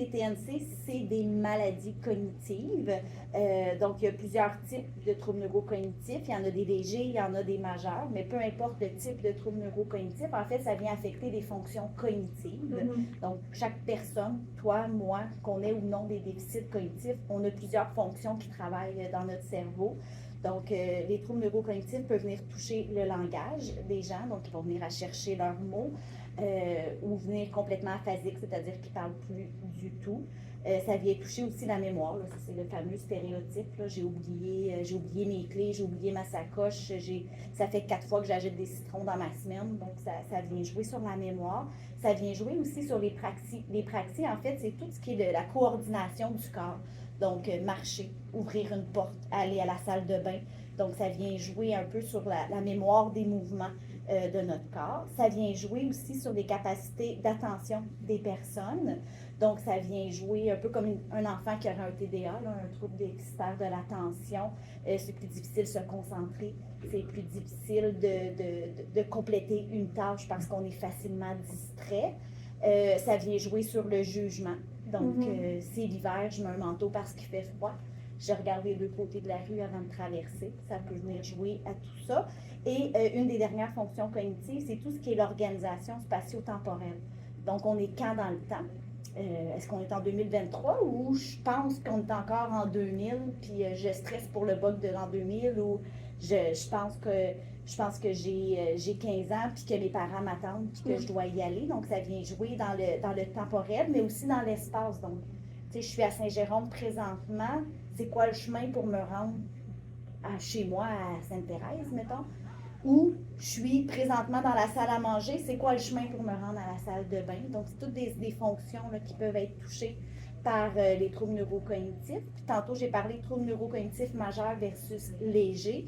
les TNC, c'est des maladies cognitives. Donc, il y a plusieurs types de troubles neurocognitifs. Il y en a des légers, il y en a des majeurs, mais peu importe le type de trouble neurocognitif, en fait, ça vient affecter des fonctions cognitives. Donc, chaque personne, toi, moi, qu'on ait ou non des déficits cognitifs, on a plusieurs fonctions qui travaillent dans notre cerveau. Donc, les troubles neurocognitifs peuvent venir toucher le langage des gens, donc ils vont venir à chercher leurs mots, ou venir complètement aphasiques, c'est-à-dire qu'ils ne parlent plus du tout. Ça vient toucher aussi la mémoire, là. Ça, c'est le fameux stéréotype, là. J'ai oublié mes clés, j'ai oublié ma sacoche, ça fait 4 fois que j'achète des citrons dans ma semaine, donc ça vient jouer sur la mémoire. Ça vient jouer aussi sur les praxies. Les praxies, en fait, c'est tout ce qui est de la coordination du corps. Donc, marcher, ouvrir une porte, aller à la salle de bain. Donc, ça vient jouer un peu sur la mémoire des mouvements de notre corps. Ça vient jouer aussi sur les capacités d'attention des personnes. Donc, ça vient jouer un peu comme un enfant qui aurait un TDA, là, un trouble déficitaire de l'attention. C'est plus difficile de se concentrer. C'est plus difficile de compléter une tâche parce qu'on est facilement distrait. Ça vient jouer sur le jugement. Donc, c'est l'hiver, je mets un manteau parce qu'il fait froid. Je regarde les deux côtés de la rue avant de traverser. Ça peut venir jouer à tout ça. Et une des dernières fonctions cognitives, c'est tout ce qui est l'organisation spatio-temporelle. Donc, on est quand dans le temps? Est-ce qu'on est en 2023 ou je pense qu'on est encore en 2000 puis je stresse pour le bug de l'an 2000 ou je pense que j'ai 15 ans puis que mes parents m'attendent puis que je dois y aller. Donc, ça vient jouer dans le temporel, mais aussi dans l'espace. Donc, tu sais, je suis à Saint-Jérôme présentement. C'est quoi le chemin pour me rendre chez moi à Sainte-Thérèse, mettons? Ou je suis présentement dans la salle à manger, c'est quoi le chemin pour me rendre à la salle de bain? Donc, c'est toutes des fonctions là, qui peuvent être touchées par les troubles neurocognitifs. Puis, tantôt, j'ai parlé de troubles neurocognitifs majeurs versus légers.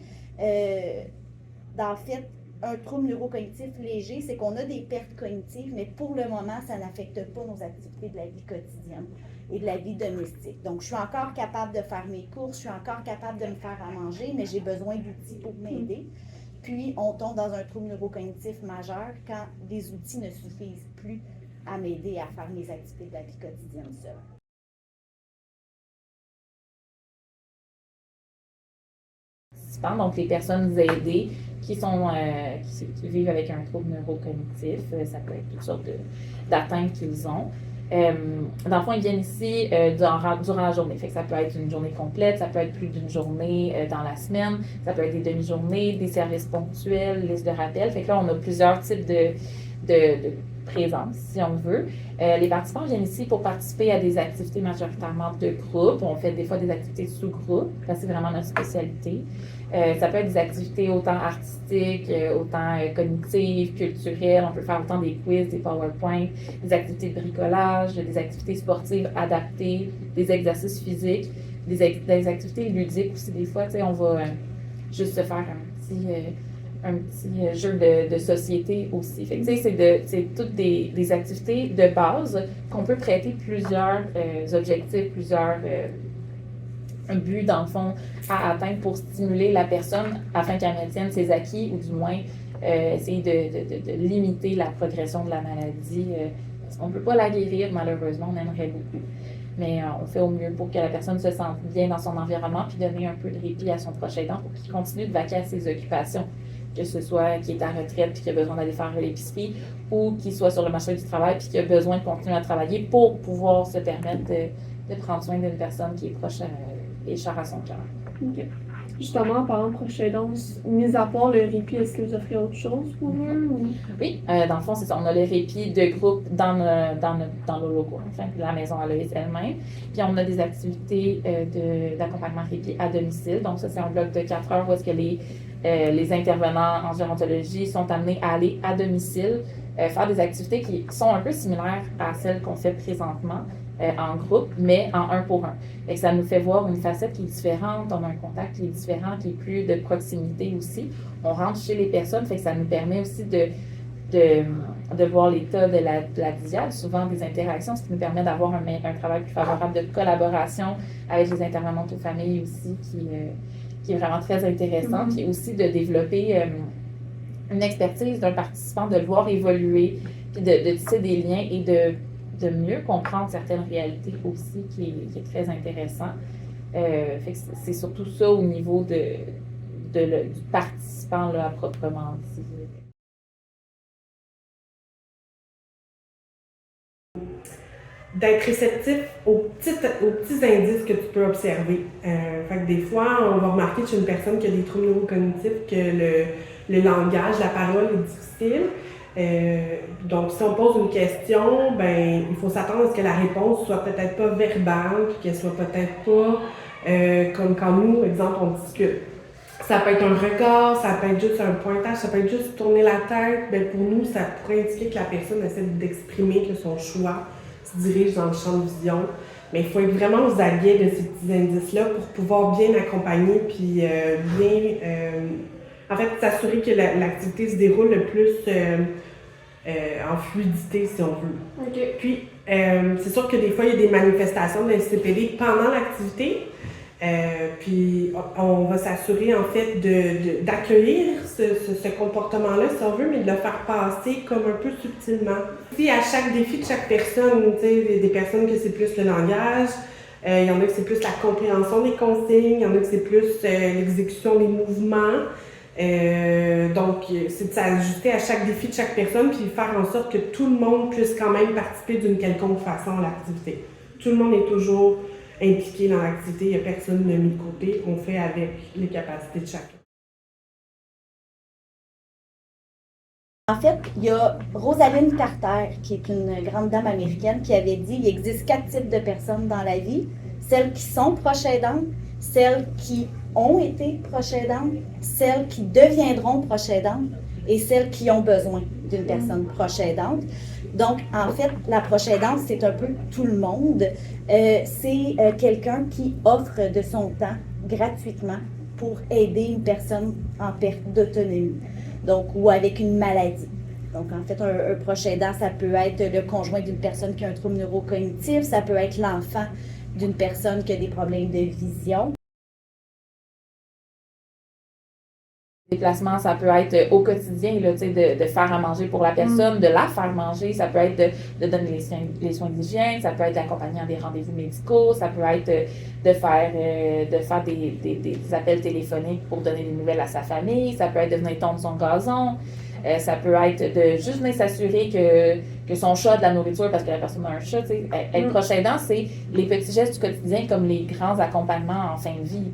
Dans le fait, un trouble neurocognitif léger, c'est qu'on a des pertes cognitives, mais pour le moment, ça n'affecte pas nos activités de la vie quotidienne et de la vie domestique. Donc, je suis encore capable de faire mes courses, je suis encore capable de me faire à manger, mais j'ai besoin d'outils pour m'aider. Puis, on tombe dans un trouble neurocognitif majeur quand les outils ne suffisent plus à m'aider à faire mes activités de la vie quotidienne seule. Donc, les personnes aidées qui vivent avec un trouble neurocognitif, ça peut être toutes sortes d'atteintes qu'ils ont. Dans le fond, ils viennent ici durant la journée. Fait que ça peut être une journée complète, ça peut être plus d'une journée dans la semaine, ça peut être des demi-journées, des services ponctuels, liste de rappel. Fait que là, on a plusieurs types de présence, si on veut. Les participants viennent ici pour participer à des activités majoritairement de groupe. On fait des fois des activités sous-groupe, parce que c'est vraiment notre spécialité. Ça peut être des activités autant artistiques, autant cognitives, culturelles. On peut faire autant des quiz, des PowerPoint, des activités de bricolage, des activités sportives adaptées, des exercices physiques, des activités ludiques aussi. Des fois, on va juste se faire un petit jeu de société aussi. Fait que, c'est toutes des activités de base qu'on peut prêter plusieurs objectifs, plusieurs buts, dans le fond, à atteindre pour stimuler la personne afin qu'elle maintienne ses acquis ou du moins essayer de limiter la progression de la maladie. Parce qu'on ne peut pas la guérir, malheureusement, on aimerait beaucoup. Mais on fait au mieux pour que la personne se sente bien dans son environnement puis donner un peu de répit à son proche aidant pour qu'il continue de vaquer à ses occupations. Que ce soit qui est à retraite puis qui a besoin d'aller faire l'épicerie ou qui soit sur le marché du travail puis qui a besoin de continuer à travailler pour pouvoir se permettre de prendre soin d'une personne qui est proche et chère à son cœur. Okay. Justement, en parlant de proche aidance, mis à part le répit, est-ce que vous offrez autre chose pour eux? Ou? Oui, dans le fond, c'est ça. On a le répit de groupe dans le logo, enfin, la maison à Loïs elle-même. Puis on a des activités d'accompagnement répit à domicile. Donc ça, c'est un bloc de 4 heures où est-ce que les intervenants en gérontologie sont amenés à aller à domicile, faire des activités qui sont un peu similaires à celles qu'on fait présentement en groupe, mais en 1 pour 1. Et ça nous fait voir une facette qui est différente, on a un contact qui est différent, qui est plus de proximité aussi. On rentre chez les personnes, fait que ça nous permet aussi de voir l'état de la diade, souvent des interactions, ce qui nous permet d'avoir un travail plus favorable de collaboration avec les intervenantes aux familles aussi, qui est vraiment très intéressant, puis aussi de développer une expertise d'un participant, de le voir évoluer, puis de tisser des liens et de mieux comprendre certaines réalités aussi qui est très intéressant. Fait que c'est surtout ça au niveau du participant là, à proprement dit. D'être réceptif aux petits indices que tu peux observer. Fait que des fois, on va remarquer chez une personne qui a des troubles neurocognitifs que le langage, la parole est difficile. Donc, si on pose une question, ben, il faut s'attendre à ce que la réponse soit peut-être pas verbale, puis qu'elle soit peut-être pas comme quand nous, exemple, on discute. Ça peut être un regard, ça peut être juste un pointage, ça peut être juste tourner la tête. Ben, pour nous, ça pourrait indiquer que la personne essaie d'exprimer que son choix se dirige dans le champ de vision. Mais il faut être vraiment aux aguets de ces petits indices-là pour pouvoir bien accompagner puis en fait, s'assurer que l'activité se déroule le plus en fluidité, si on veut. Okay. Puis, c'est sûr que des fois, il y a des manifestations de SCPD pendant l'activité. Puis, on va s'assurer, en fait, d'accueillir ce comportement-là, si on veut, mais de le faire passer comme un peu subtilement. Puis, à chaque défi de chaque personne, tu sais, des personnes que c'est plus le langage, il y en a que c'est plus la compréhension des consignes, il y en a que c'est plus l'exécution des mouvements. Donc, c'est de s'ajuster à chaque défi de chaque personne, puis faire en sorte que tout le monde puisse quand même participer d'une quelconque façon à l'activité. Tout le monde est toujours impliqué dans l'activité, il n'y a personne de mis de côté, on fait avec les capacités de chacun. En fait, il y a Rosalind Carter, qui est une grande dame américaine, qui avait dit qu'il existe 4 types de personnes dans la vie. Celles qui sont proches aidantes, celles qui ont été proches aidantes, celles qui deviendront proches aidantes et celles qui ont besoin d'une personne proche aidante. Donc, en fait, la proche aidante, c'est un peu tout le monde. C'est quelqu'un qui offre de son temps gratuitement pour aider une personne en perte d'autonomie, donc, ou avec une maladie. Donc, en fait, un proche aidant, ça peut être le conjoint d'une personne qui a un trouble neurocognitif, ça peut être l'enfant d'une personne qui a des problèmes de vision. Déplacement, ça peut être au quotidien, là, de faire à manger pour la personne, de la faire manger, ça peut être de donner les soins d'hygiène, ça peut être d'accompagner à des rendez-vous médicaux, ça peut être de faire des appels téléphoniques pour donner des nouvelles à sa famille, ça peut être de venir tondre son gazon, ça peut être de juste venir s'assurer que son chat a de la nourriture parce que la personne a un chat. Être proche aidant, c'est les petits gestes du quotidien comme les grands accompagnements en fin de vie.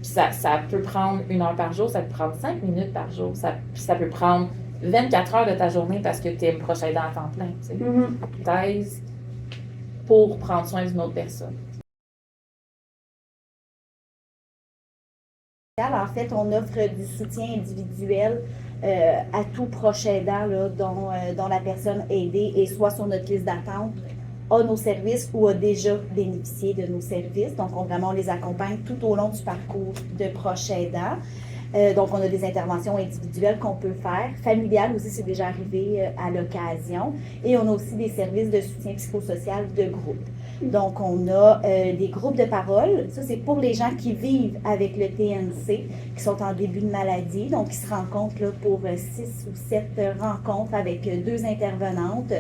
Ça peut prendre 1 heure par jour, ça peut prendre 5 minutes par jour, ça peut prendre 24 heures de ta journée parce que tu es proche aidant à temps plein. Thèse pour prendre soin d'une autre personne. En fait, on offre du soutien individuel à tout proche aidant là, dont la personne aidée est soit sur notre liste d'attente, a nos services ou a déjà bénéficié de nos services. Donc, on les accompagne tout au long du parcours de proche aidant. Donc, on a des interventions individuelles qu'on peut faire. Familiales aussi, c'est déjà arrivé à l'occasion. Et on a aussi des services de soutien psychosocial de groupe. Donc, on a des groupes de parole. Ça, c'est pour les gens qui vivent avec le TNC, qui sont en début de maladie. Donc, ils se rencontrent là, pour 6 ou 7 rencontres avec 2 intervenantes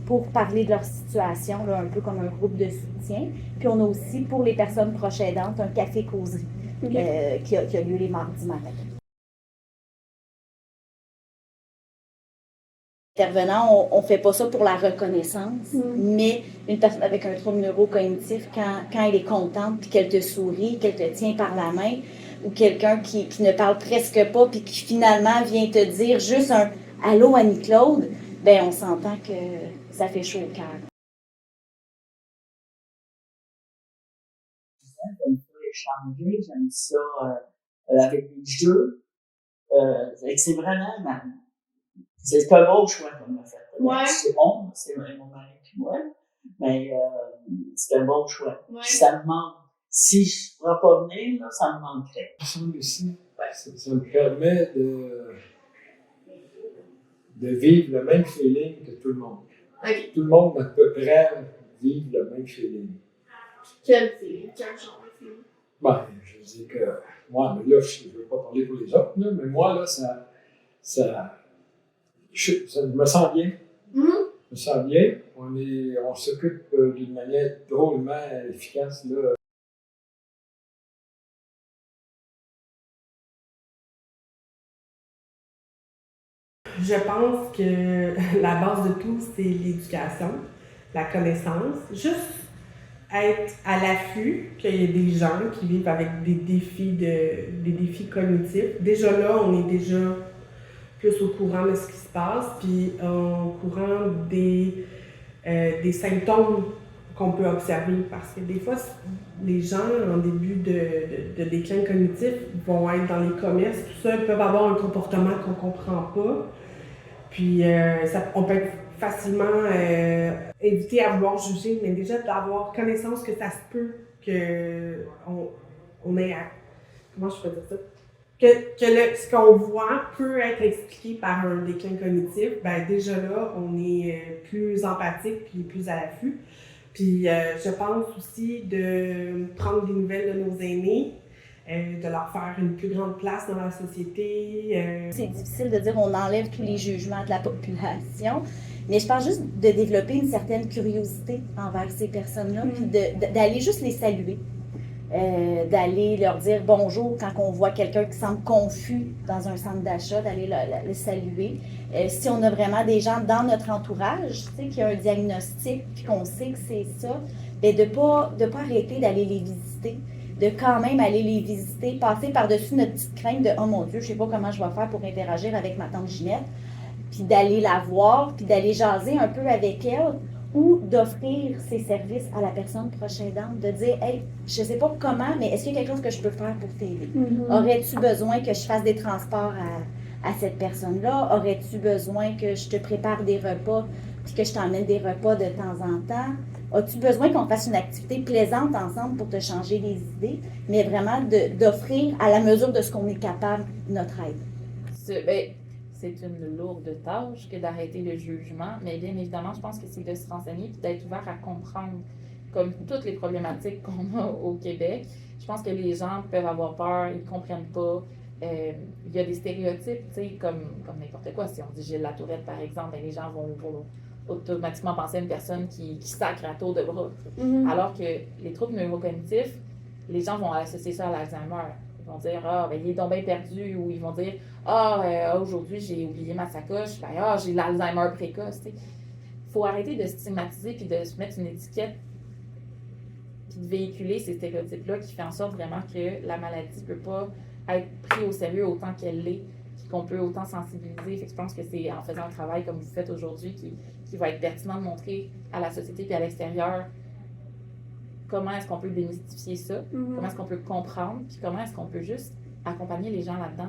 pour parler de leur situation, là, un peu comme un groupe de soutien. Puis, on a aussi, pour les personnes proches aidantes, un café-causerie qui a lieu les mardis matins. Intervenant, on ne fait pas ça pour la reconnaissance, mais une personne avec un trouble neurocognitif, quand elle est contente, puis qu'elle te sourit, qu'elle te tient par la main, ou quelqu'un qui ne parle presque pas, puis qui finalement vient te dire juste un « Allô, Annie-Claude », ben on s'entend que ça fait chaud au cœur. J'aime ça échanger, j'aime ça avec les jeux. C'est vraiment c'est un bon choix qu'on a fait. Ouais. C'est bon, c'est mon mari et moi, mais c'est un bon choix. Ouais. Ça me manque. Si je ne pourrais pas venir, là, ça me manquerait. Ensemble ici, ça me permet de vivre le même feeling que tout le monde. Okay. Tout le monde à peu près vit le même feeling. Quel feeling? Quel genre de feeling? Ben, je dis que moi, mais là, je ne veux pas parler pour les autres, là, mais moi, là, je me sens bien. me sens bien. On s'occupe d'une manière drôlement efficace, là. Je pense que la base de tout, c'est l'éducation, la connaissance. Juste être à l'affût qu'il y ait des gens qui vivent avec des défis cognitifs. Déjà là, on est déjà plus au courant de ce qui se passe, puis au courant des symptômes qu'on peut observer. Parce que des fois, les gens en début de déclin cognitif vont être dans les commerces, tout ça, ils peuvent avoir un comportement qu'on ne comprend pas. Puis on peut être facilement évité à vouloir juger, mais déjà d'avoir connaissance que ça se peut qu'on ait comment je peux dire ça? Ce qu'on voit peut être expliqué par un déclin cognitif, ben déjà là, on est plus empathique puis plus à l'affût. Puis je pense aussi de prendre des nouvelles de nos aînés, de leur faire une plus grande place dans la société. C'est difficile de dire on enlève tous les jugements de la population, mais je pense juste de développer une certaine curiosité envers ces personnes-là, puis d'aller juste les saluer. D'aller leur dire bonjour quand on voit quelqu'un qui semble confus dans un centre d'achat, d'aller le saluer. Si on a vraiment des gens dans notre entourage, tu sais, qui ont un diagnostic, puis qu'on sait que c'est ça, bien de pas arrêter d'aller les visiter, de quand même aller les visiter, passer par-dessus notre petite crainte de « Oh mon Dieu, je sais pas comment je vais faire pour interagir avec ma tante Ginette », puis d'aller la voir, puis d'aller jaser un peu avec elle, ou d'offrir ses services à la personne proche aidante, de dire « Hey, je sais pas comment, mais est-ce qu'il y a quelque chose que je peux faire pour t'aider? Aurais-tu besoin que je fasse des transports à cette personne-là? Aurais-tu besoin que je te prépare des repas puis que je t'emmène des repas de temps en temps? As-tu besoin qu'on fasse une activité plaisante ensemble pour te changer les idées? » Mais vraiment d'offrir à la mesure de ce qu'on est capable notre aide. C'est une lourde tâche que d'arrêter le jugement, mais bien évidemment, je pense que c'est de se renseigner et d'être ouvert à comprendre, comme toutes les problématiques qu'on a au Québec. Je pense que les gens peuvent avoir peur, ils ne comprennent pas. Il y a des stéréotypes, tu sais, comme n'importe quoi. Si on dit Gilles Latourette, par exemple, les gens vont automatiquement penser à une personne qui sacre à tour de bras. Alors que les troubles neurocognitifs, les gens vont associer ça à l'Alzheimer. Ils vont dire « Ah, ben, il est donc bien perdu » ou ils vont dire « Ah, aujourd'hui, j'ai oublié ma sacoche. Ben, ah, j'ai l'Alzheimer précoce. » Il faut arrêter de stigmatiser puis de se mettre une étiquette puis de véhiculer ces stéréotypes-là qui fait en sorte vraiment que la maladie ne peut pas être prise au sérieux autant qu'elle l'est puis qu'on peut autant sensibiliser. Fait que je pense que c'est en faisant un travail comme vous faites aujourd'hui qui va être pertinent de montrer à la société puis à l'extérieur comment est-ce qu'on peut démystifier ça, comment est-ce qu'on peut comprendre, puis comment est-ce qu'on peut juste accompagner les gens là-dedans.